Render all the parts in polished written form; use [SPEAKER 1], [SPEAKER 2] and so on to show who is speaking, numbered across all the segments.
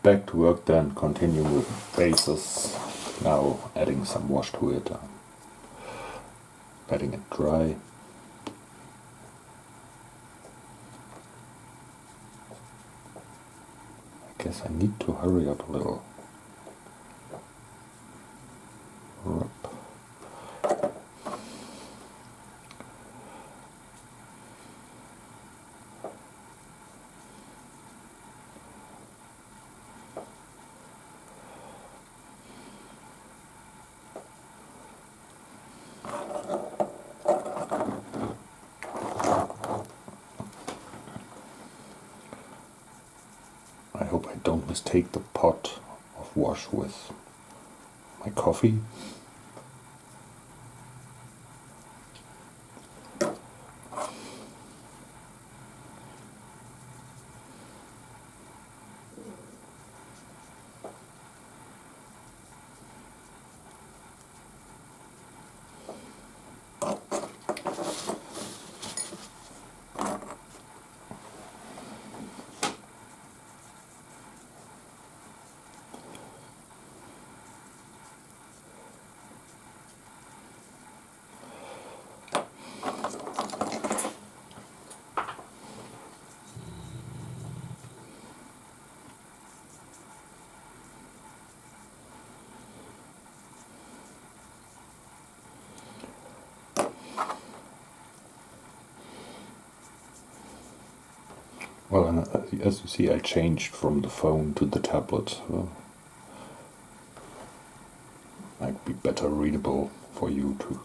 [SPEAKER 1] back to work then, continue with bases. Now adding some wash to it, letting it dry. I guess I need to hurry up a little. I hope I don't mistake the pot of wash with my coffee. Well, and as you see, I changed from the phone to the tablet. Might be better readable for you too.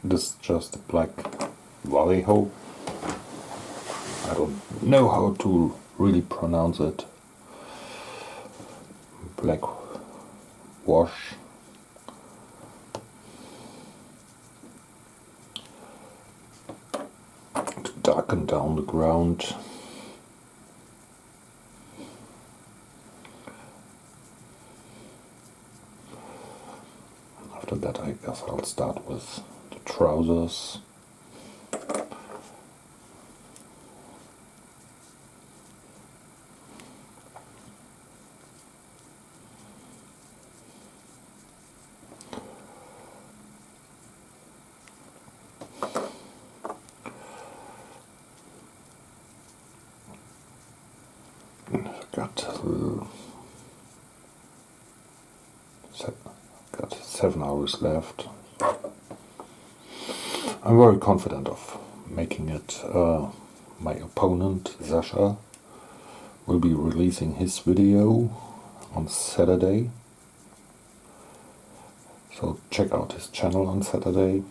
[SPEAKER 1] This is just a black Vallejo. I don't know how to really pronounce it. Black wash. To darken down the ground. After that, I guess I'll start with the trousers. Got 7 hours left. I'm very confident of making it. My opponent, Sasha, will be releasing his video on Saturday. So check out his channel on Saturday.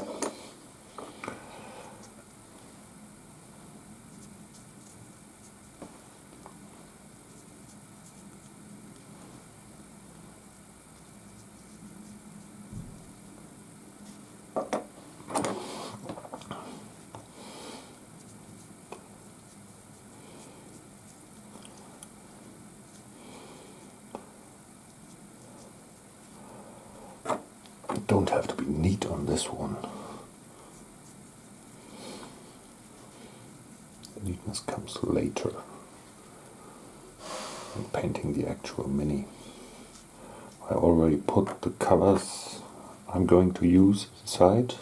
[SPEAKER 1] Don't have to be neat on this one. The neatness comes later when painting the actual mini. I already put the colors I'm going to use inside.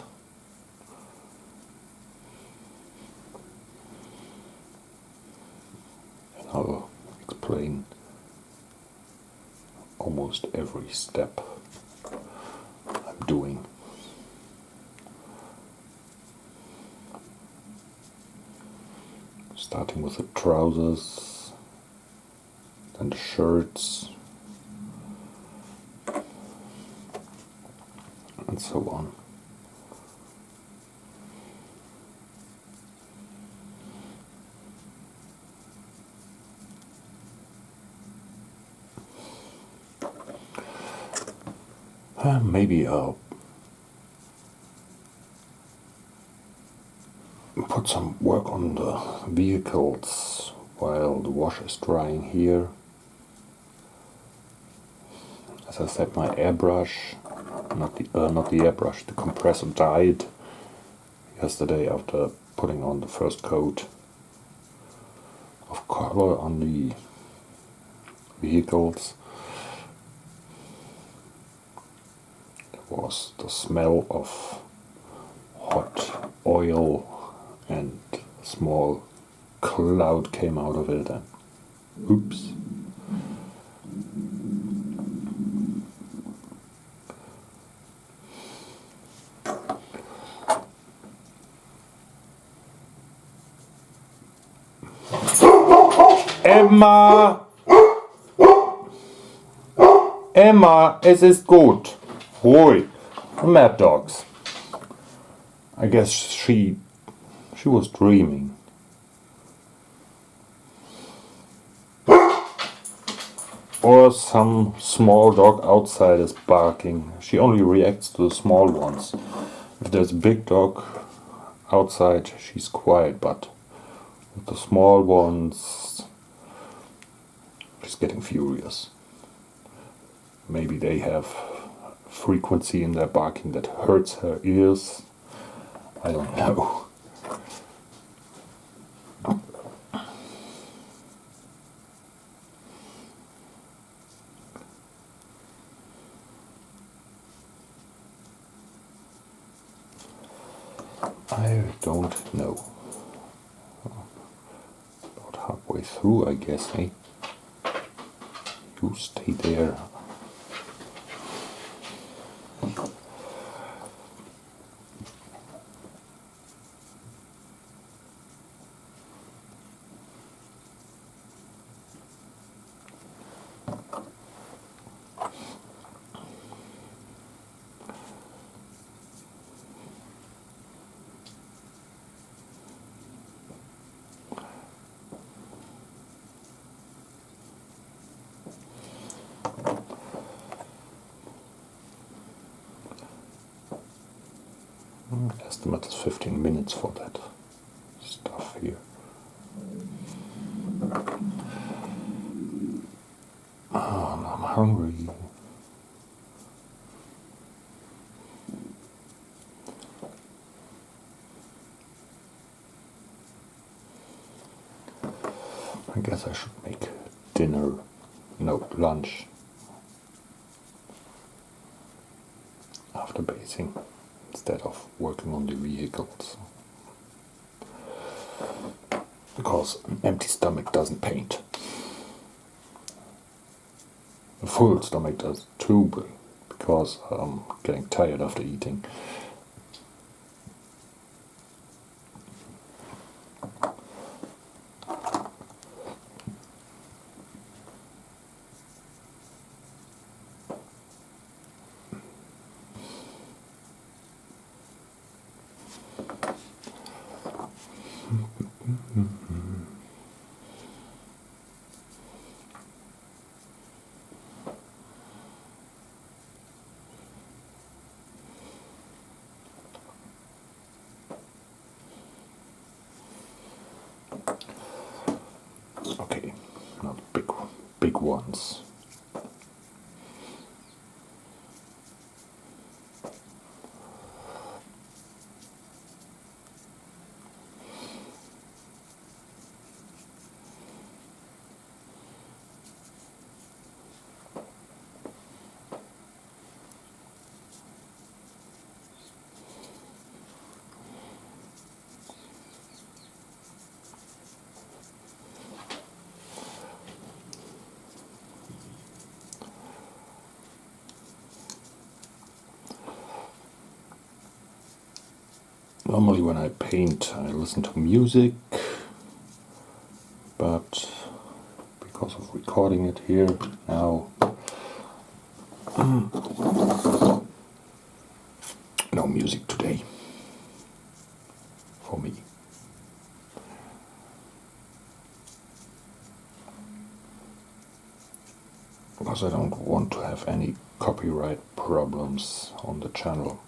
[SPEAKER 1] And I'll explain almost every step I'm doing. Starting with the trousers. on the shirts, and so on. Maybe I'll put some work on the vehicles while the wash is drying here. As I said, my airbrush, not the airbrush, the compressor died yesterday after putting on the first coat of color on the vehicles. Was the smell of hot oil, and a small cloud came out of it, and oops. Emma! Emma, es ist gut. Ruhig. Mad dogs. I guess she was dreaming. Or some small dog outside is barking. She only reacts to the small ones. If there's a big dog outside, she's quiet, but with the small ones, she's getting furious. Maybe they have frequency in their barking that hurts her ears. I don't know. I don't know. About halfway through, I guess, eh? You stay there. Estimate is 15 minutes for that stuff here. Oh, I'm hungry. I guess I should make dinner, no, lunch, after bathing, instead of working on the vehicles. Because an empty stomach doesn't paint. A full stomach does too, but because I'm getting tired after eating. Okay, not big ones. Normally when I paint, I listen to music, but because of recording it here now. No music today for me. Because I don't want to have any copyright problems on the channel.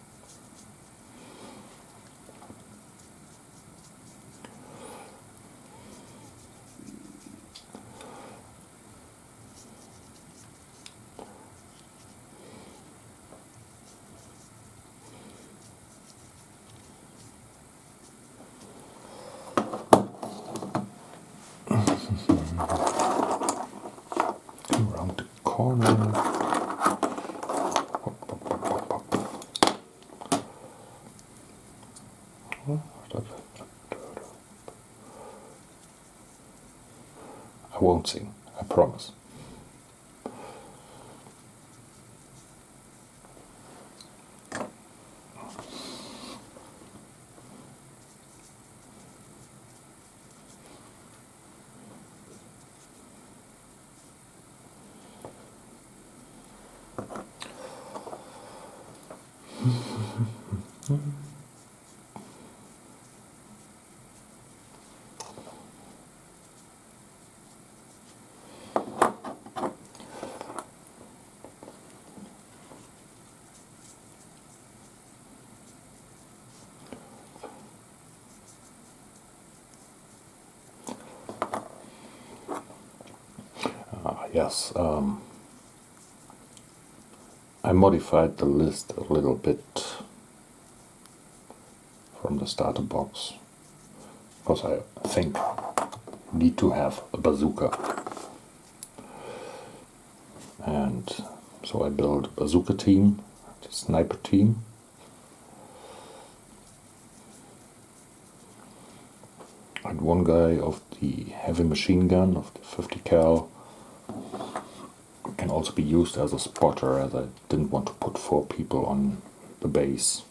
[SPEAKER 1] Around the corner. I won't sing, I promise. Yes, I modified the list a little bit from the starter box because I think you need to have a bazooka, and so I built a bazooka team, a sniper team, and one guy of the heavy machine gun of the 50 cal. Can also be used as a spotter, as I didn't want to put 4 people on the base.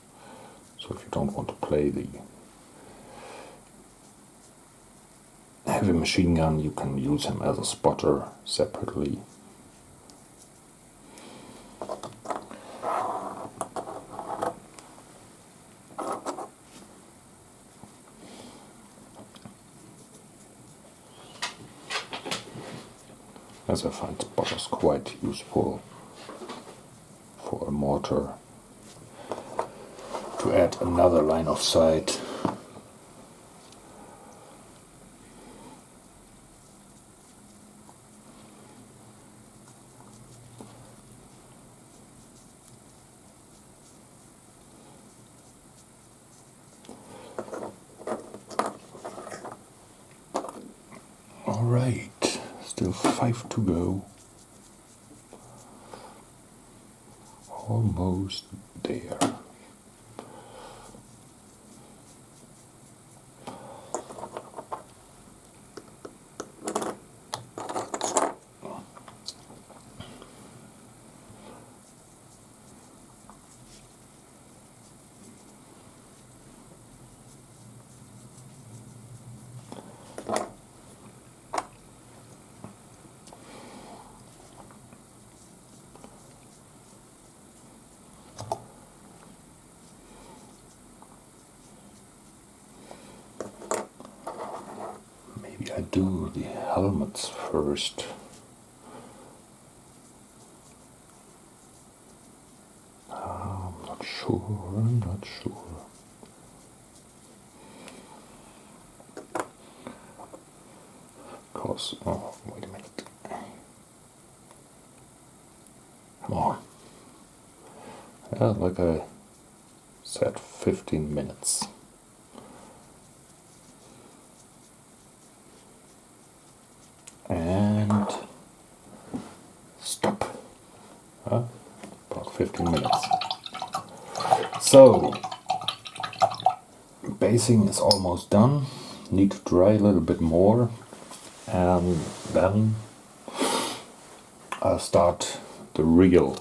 [SPEAKER 1] So if you don't want to play the heavy machine gun, you can use him as a spotter separately. As I find spotters quite useful for a mortar to add another line of sight. All right. Still 5 to go. Almost there. I do the helmets first. I'm not sure. Cause, oh, wait a minute. Come on. Yeah, like I said, 15 minutes. And stop. About 15 minutes. So, basing is almost done. Need to dry a little bit more, and then I'll start the real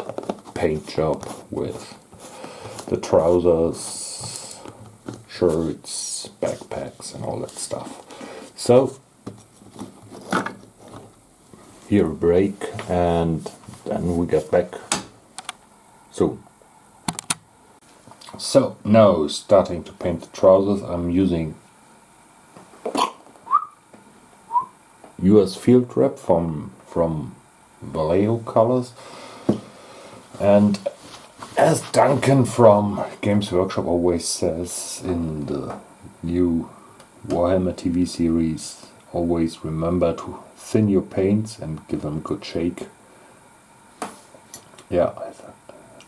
[SPEAKER 1] paint job with the trousers, shirts, backpacks, and all that stuff. So, here a break, and then we get back soon. So now starting to paint the trousers. I'm using US Field Wrap from Vallejo Colors, and as Duncan from Games Workshop always says in the new Warhammer TV series, always remember to thin your paints and give them a good shake. Yeah,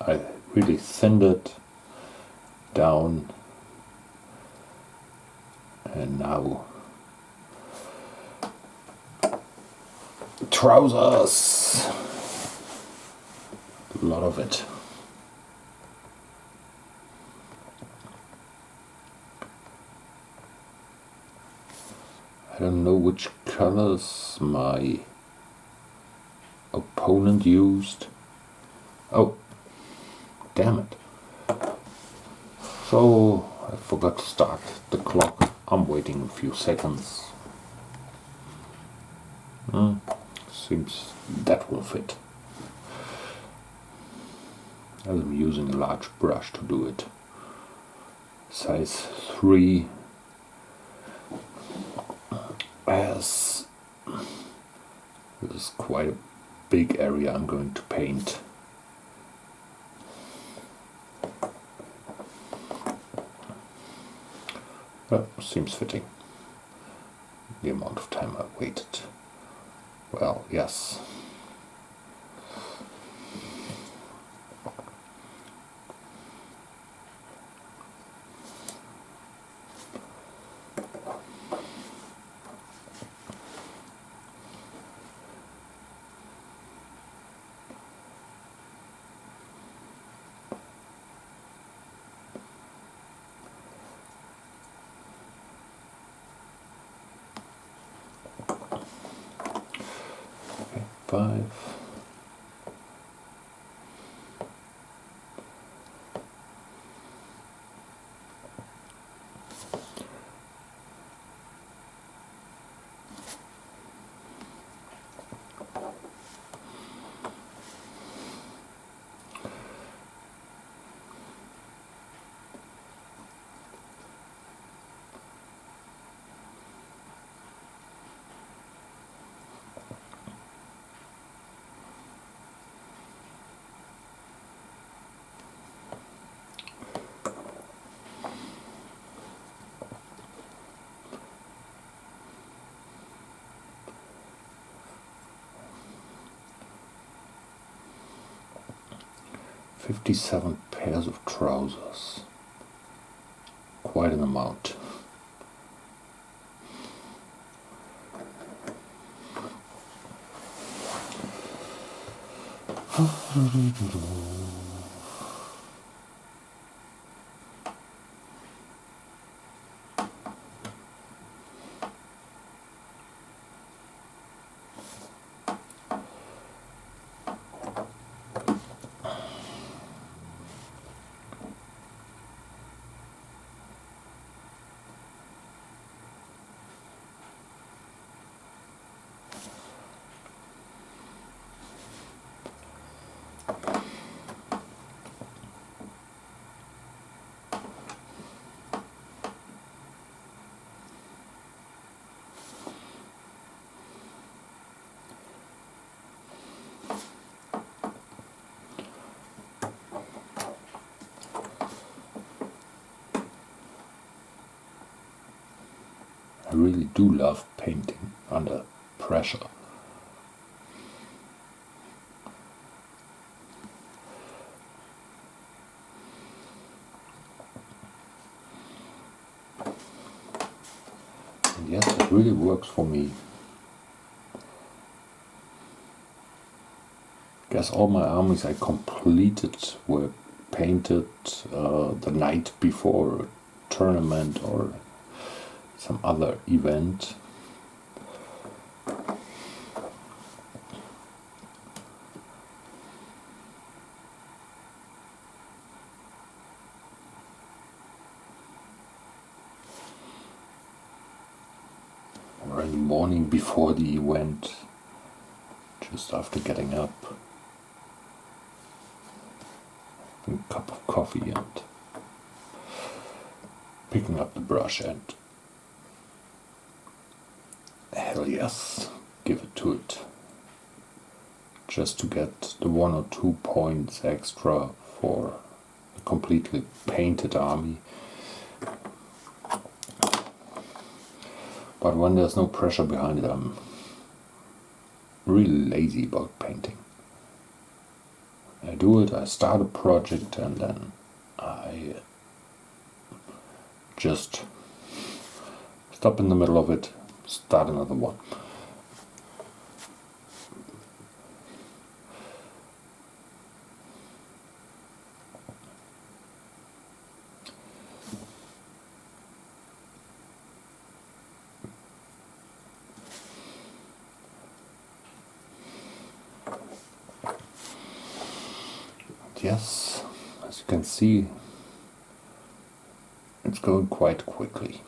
[SPEAKER 1] I really thinned it down, and now trousers, a lot of it. I don't know which colors my opponent used. Oh, damn it. So I forgot to start the clock. I'm waiting a few seconds. Seems that will fit. As I'm using a large brush to do it. Size 3. As this is quite a big area I'm going to paint. Well, seems fitting. The amount of time I waited. Well, yes. Okay, 5. $57 pairs of trousers. Quite an amount. I really do love painting under pressure. And yes, it really works for me. Guess all my armies I completed were painted the night before a tournament or some other event. Or in the morning before the event. just after getting up, having a cup of coffee and picking up the brush and hell yes, give it to it. Just to get the 1 or 2 points extra for a completely painted army. But when there's no pressure behind it, I'm really lazy about painting. I do it, I start a project, and then I just stop in the middle of it, start another one. Yes, as you can see, it's going quite quickly.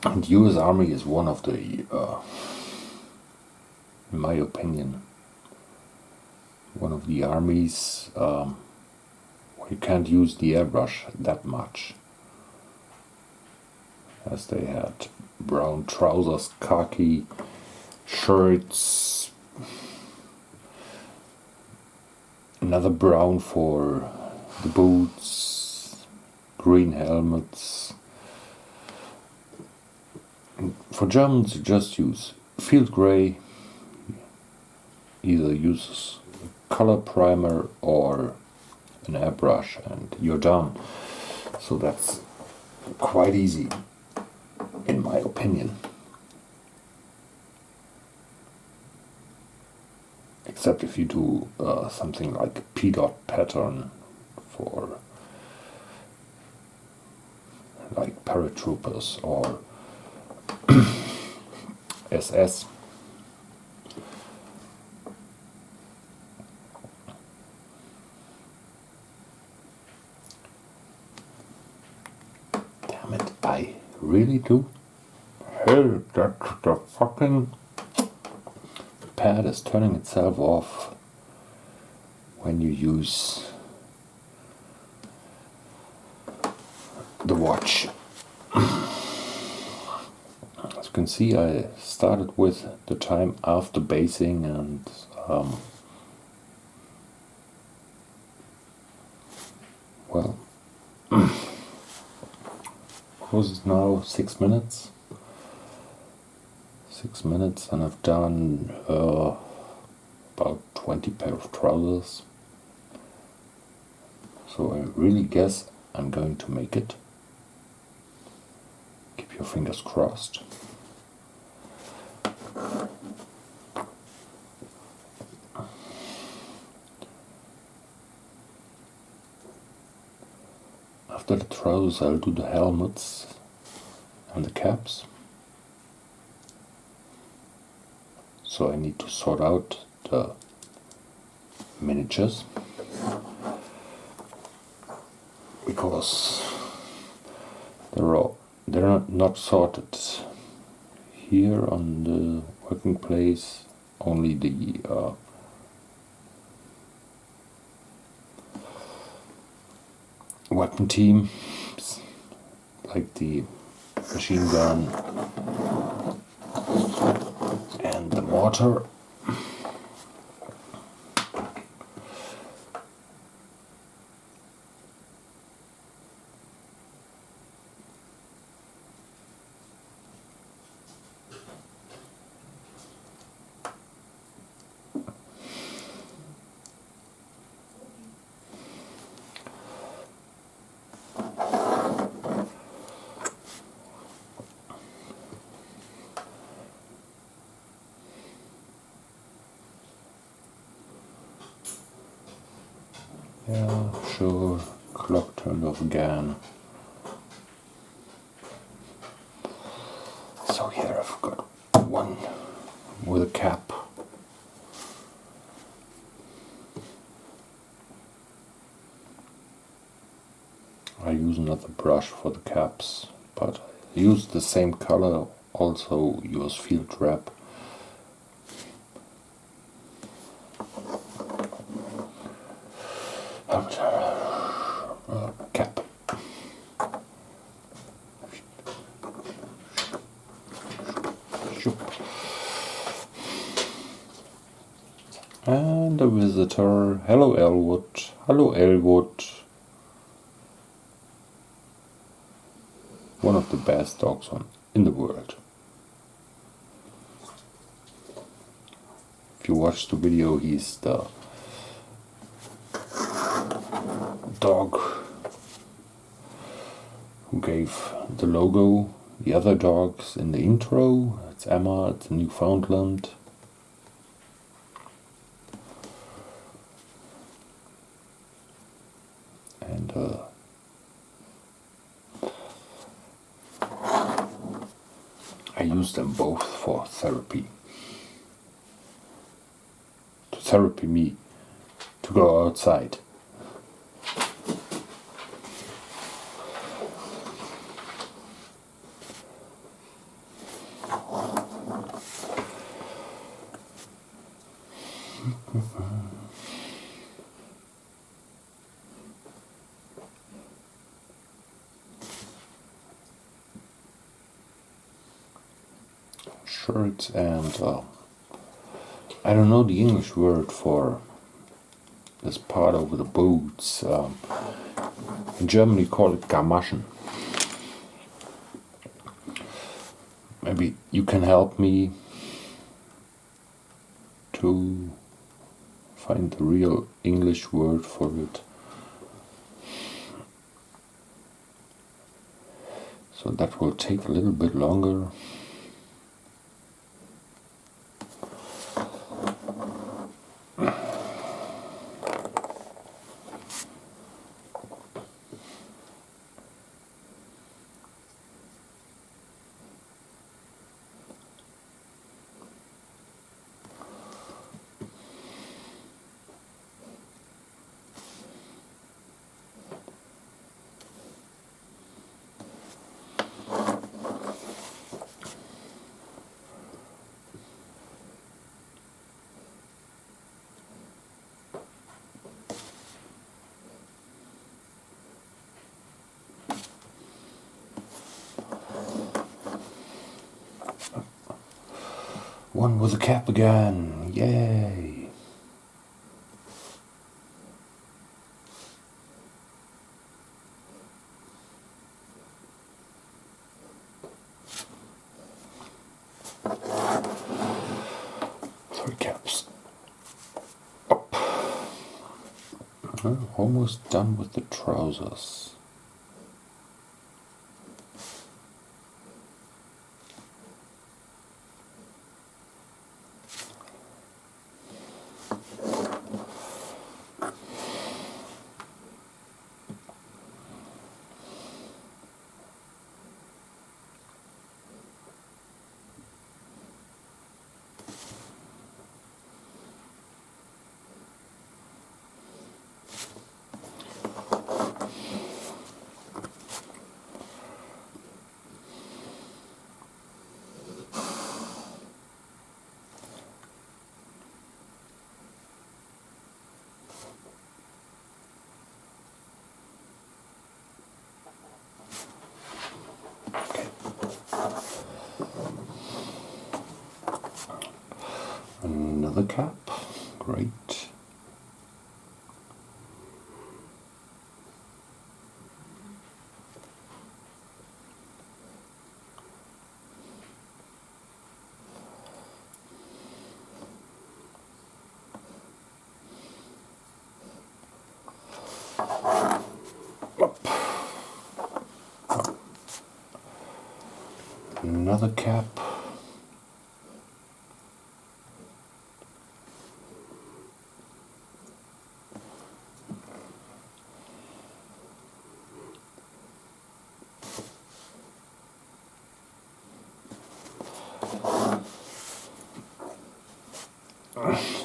[SPEAKER 1] And US Army is one of the, in my opinion, one of the armies where you can't use the airbrush that much. As they had brown trousers, khaki shirts, another brown for the boots, green helmets. For Germans, you just use field gray, either uses color primer or an airbrush, and you're done. So that's quite easy, in my opinion. Except if you do something like a P-dot pattern for like paratroopers or SS. Damn it, I really do? Hell, that's the fucking pad is turning itself off when you use the watch. As you can see, I started with the time after basing, and well, what is now 6 minutes? 6 minutes, and I've done about 20 pair of trousers. So I really guess I'm going to make it. Keep your fingers crossed. After the trousers, I'll do the helmets and the caps. So I need to sort out the miniatures, because they're not sorted here on the working place. Only the weapon team, like the machine gun and the mortar. Yeah, sure. Clock turned off again. So here I've got one with a cap. another brush for the caps, but I use the same color, also use field wrap. Cap. And a visitor. Hello Elwood. Hello Elwood. One of the best dogs in the world. If you watch the video, he's the dog who gave the logo, the other dogs in the intro. It's Emma, it's a Newfoundland. And I use them both for therapy. To therapy me, to go outside. Shirts and I don't know the English word for this part over the boots. In Germany, call it Gamaschen. Maybe you can help me to find the real English word for it. So that will take a little bit longer. One with a cap again, yay! Three caps. Up. Almost done with the trousers. Another cap, great. Another cap.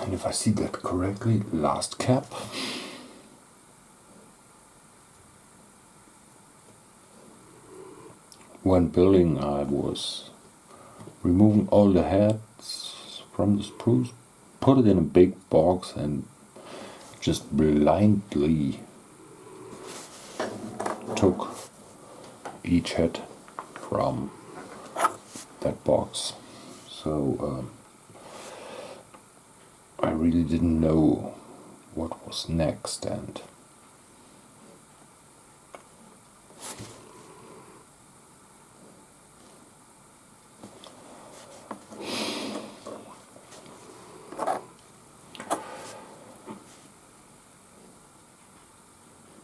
[SPEAKER 1] And if I see that correctly, last cap. when building, I was removing all the heads from the spruce, put it in a big box, and just blindly took each head from that box. So I really didn't know what was next, and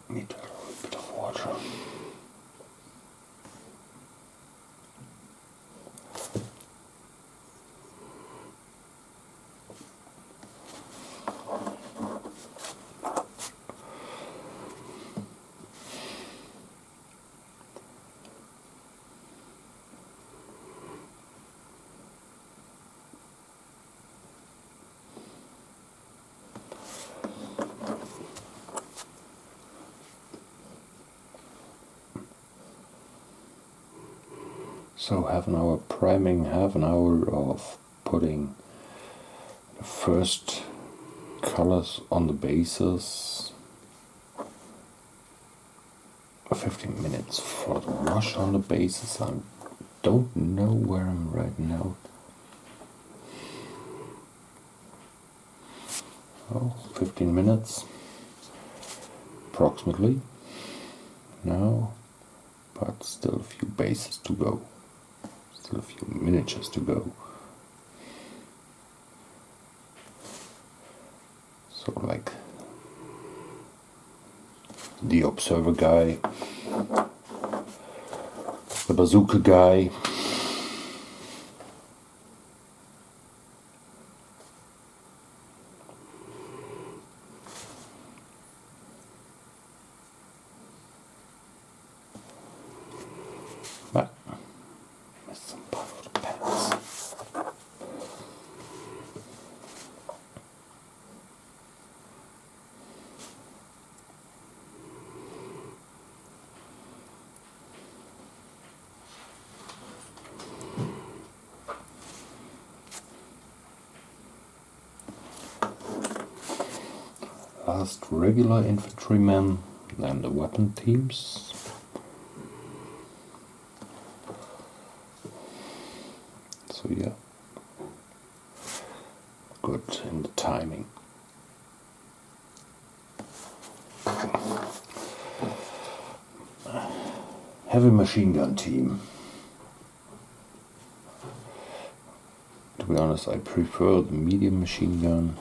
[SPEAKER 1] need a little bit of water. So half an hour priming, half an hour of putting the first colors on the bases, 15 minutes for the wash on the bases. I don't know where I'm right now. Oh, 15 minutes approximately now, but still a few bases to go. Still a few miniatures to go. So like the observer guy, the bazooka guy, but missed some part of the pants. Last regular infantrymen, then the weapon teams. So yeah, good in the timing. Heavy machine gun team. To be honest, I prefer the medium machine gun.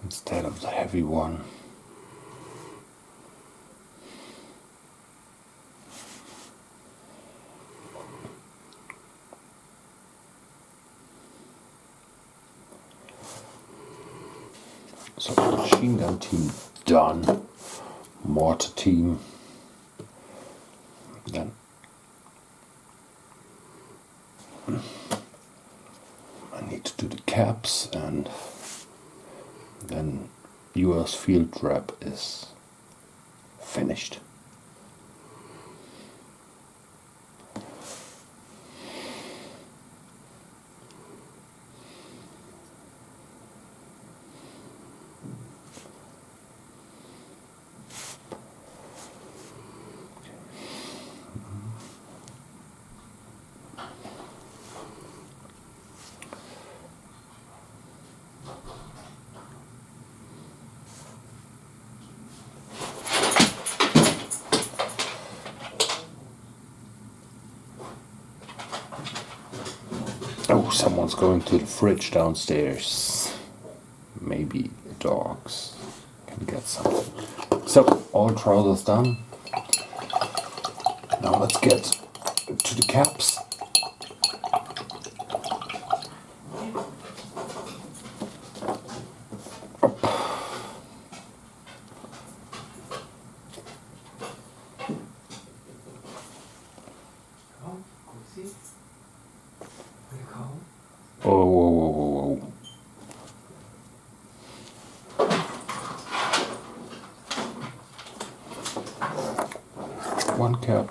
[SPEAKER 1] Instead of the heavy one. So machine gun team done. Mortar team. Then I need to do the caps, and then US field rep is finished. Oh, someone's going to the fridge downstairs. Maybe the dogs can get something. So, all trousers done. Now let's get to the caps. whoa, whoa, whoa, whoa. One cap.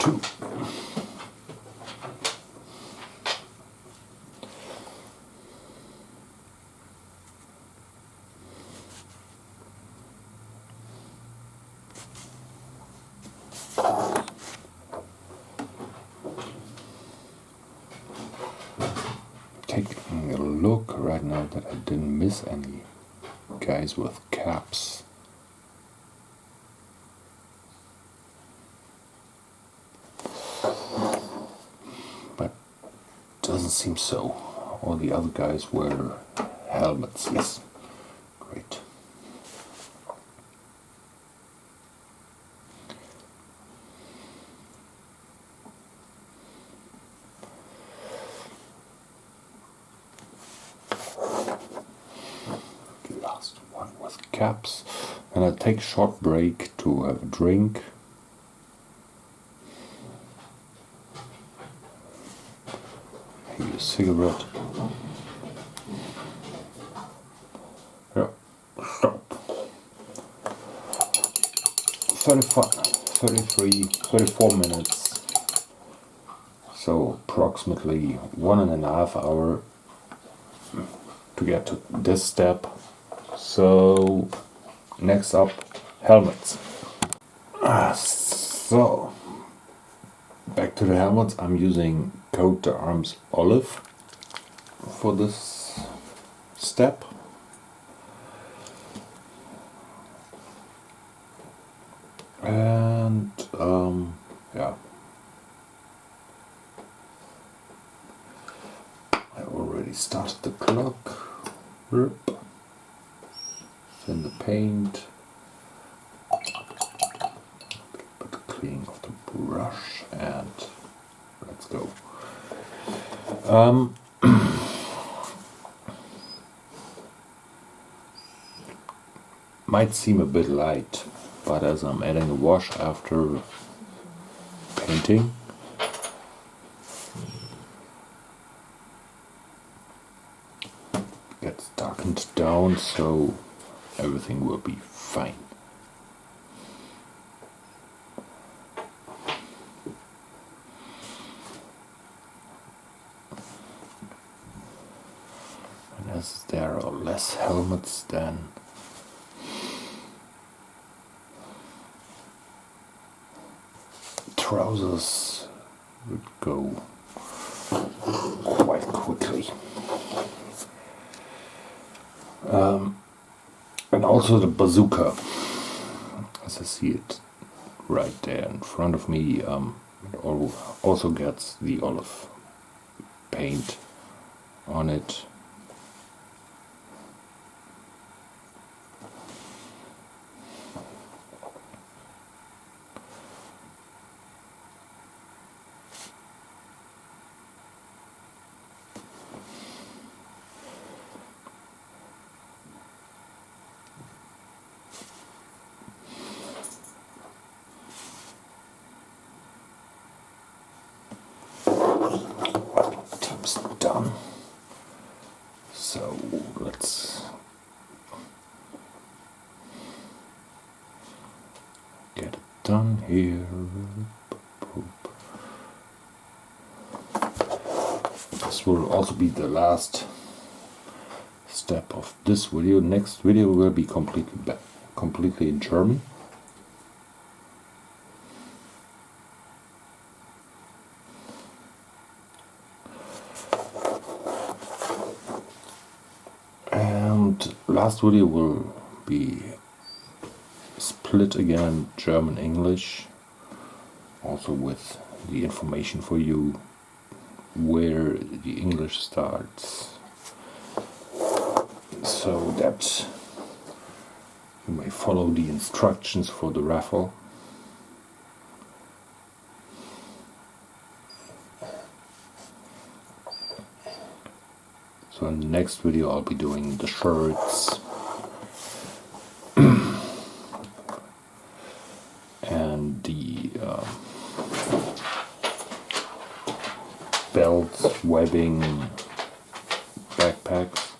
[SPEAKER 1] Two. Taking a look right now that I didn't miss any guys with caps. But doesn't seem so. All the other guys wear helmets, yes. Great. Last one with caps. And I take a short break to have a drink. Maybe a cigarette. Yeah, stop. 35, 33, 34 minutes. So approximately 1.5 hours to get to this step. So next up, helmets. So back to the helmets. I'm using Coat d'Arms Olive for this step. And yeah, I already started the clock. Then the paint. Put the cleaning of the brush and let's go. Might seem a bit light, but as I'm adding a wash after painting, it gets darkened down, so everything will be fine. And as there are less helmets, then trousers would go quite quickly. And also the bazooka, as I see it right there in front of me, it also gets the olive paint on it. Team's done. So let's get it done here. This will also be the last step of this video. Next video will be completely in German. And last video will be split again, German English, also with the information for you where the English starts, so that you may follow the instructions for the raffle. So in the next video I'll be doing the shirts and the belts, webbing, backpacks.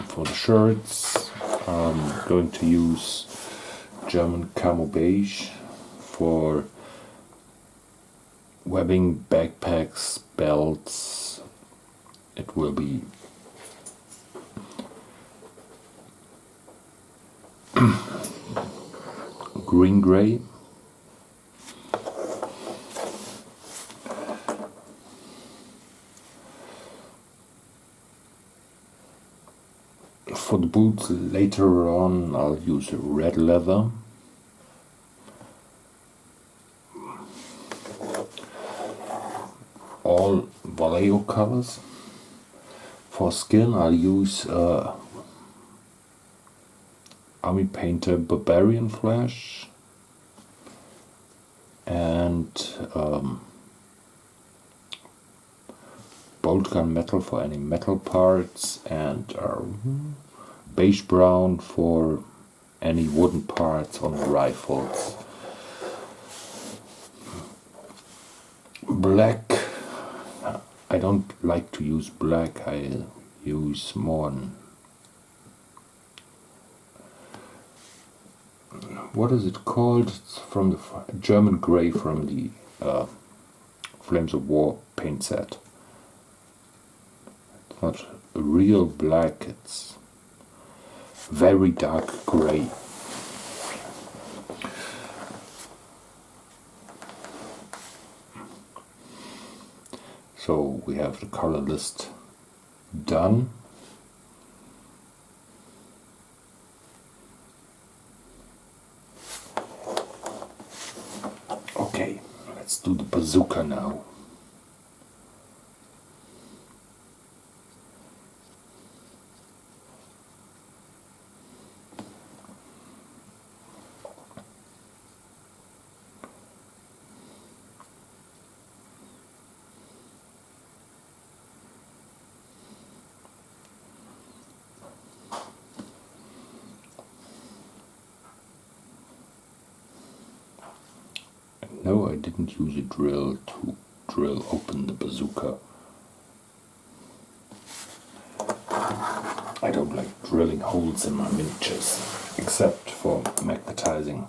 [SPEAKER 1] For the shirts, I'm going to use German Camo Beige. For webbing, backpacks, belts, it will be green gray. For the boots later on I'll use red leather. All Vallejo colors. For skin I'll use Army Painter Barbarian Flash and Bolt Gun Metal for any metal parts, and beige brown for any wooden parts on the rifles. Black, I don't like to use black, I use more what is it called? It's from the German gray from the Flames of War paint set. It's not a real black, it's very dark gray. So we have the color list done. Okay, let's do the bazooka now. No, I didn't use a drill to drill open the bazooka. I don't like drilling holes in my miniatures, except for magnetizing.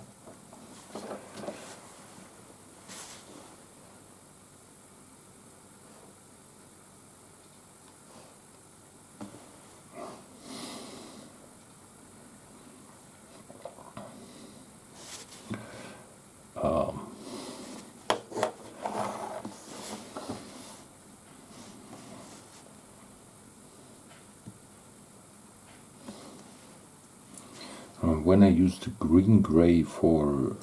[SPEAKER 1] When I use the green gray for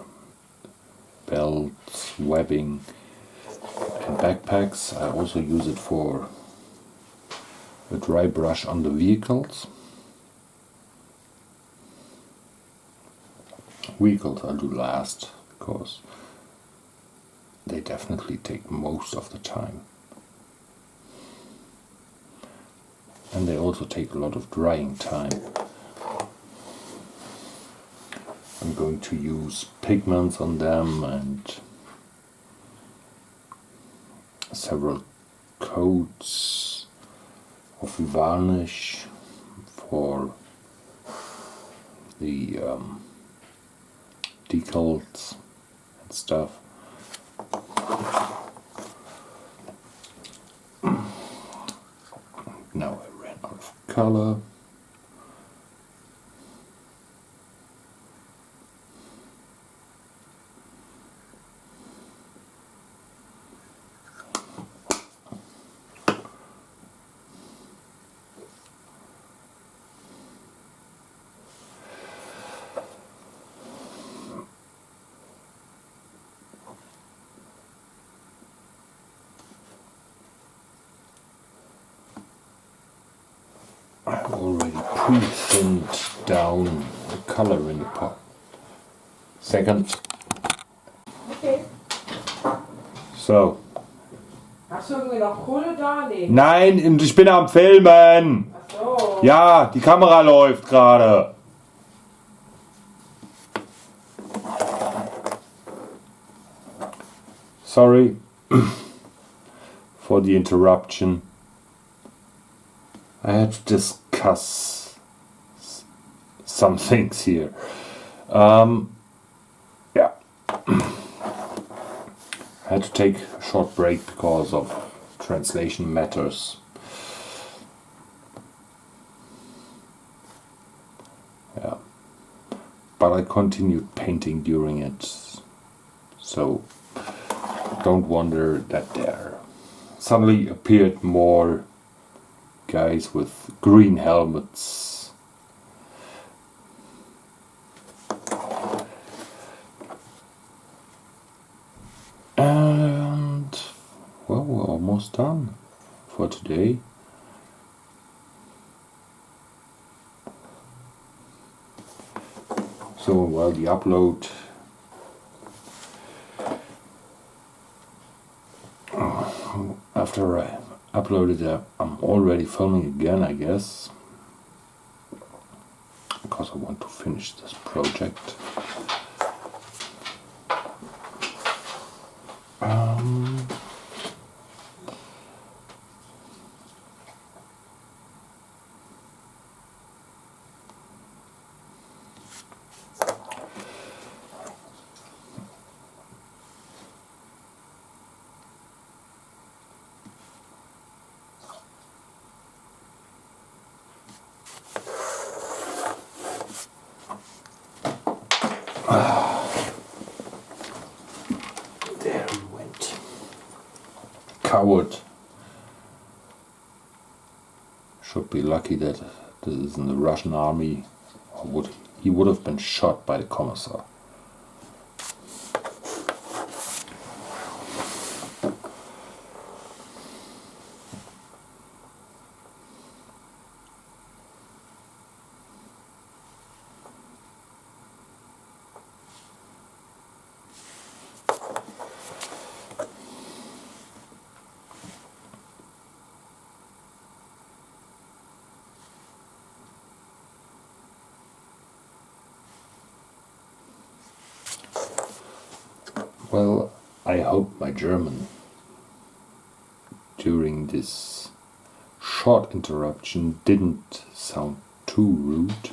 [SPEAKER 1] belts, webbing and backpacks, I also use it for a dry brush on the vehicles. Vehicles I'll do last because they definitely take most of the time. And they also take a lot of drying time. I'm going to use pigments on them and several coats of varnish for the decals and stuff. Now I ran out of color. I've already pre-thinned down the color in the pot. Second.
[SPEAKER 2] Okay.
[SPEAKER 1] So,
[SPEAKER 2] Hast du irgendwie noch Kohle da? Nee.
[SPEAKER 1] Nein, und ich bin am Filmen.
[SPEAKER 2] Ach so.
[SPEAKER 1] Ja, die Kamera läuft gerade. Sorry for the interruption. I had to discuss some things here. Yeah. I had to take a short break because of translation matters. Yeah. But I continued painting during it. So don't wonder that there suddenly appeared more guys with green helmets. And well, we're almost done for today. So while the upload after I uploaded it, I'm already filming again, I guess, because I want to finish this project. There he went. Coward. Should be lucky that this is in the Russian army. He would have been shot by the commissar. Well, I hope my German during this short interruption didn't sound too rude.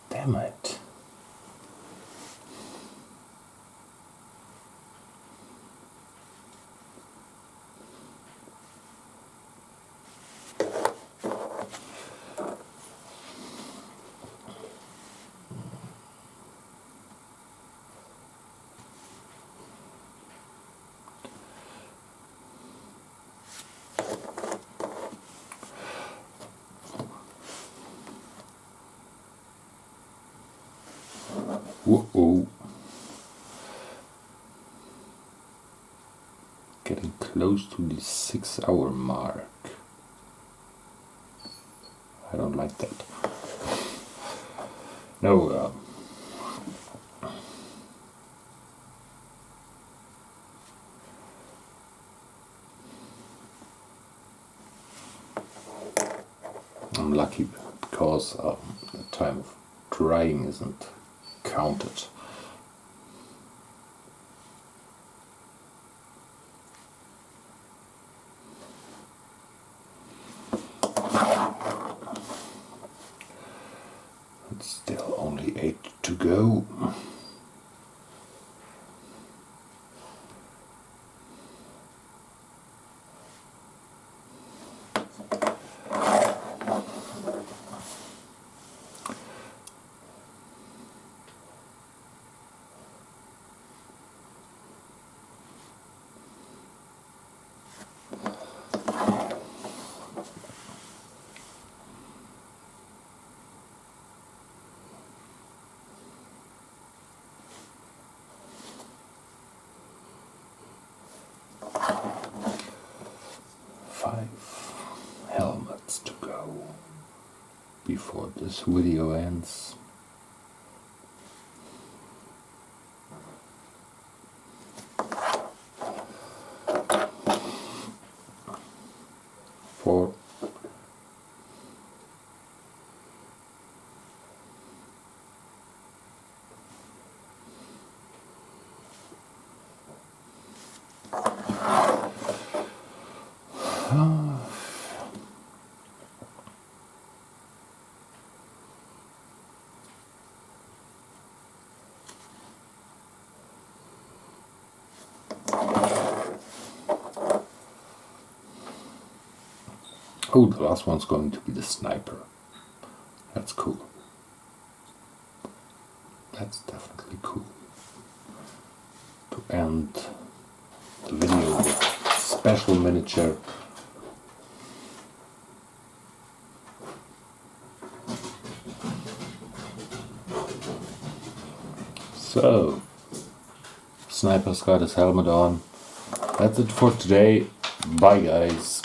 [SPEAKER 1] Damn it. Whoa. Getting close to the 6-hour mark. I don't like that. No, I'm lucky because the time of drying isn't counted. It's still only 8 to go. before this video ends. For oh, the last one's going to be the sniper. That's cool. That's definitely cool. To end the video with special miniature. So, Sniper's got his helmet on. That's it for today. Bye guys.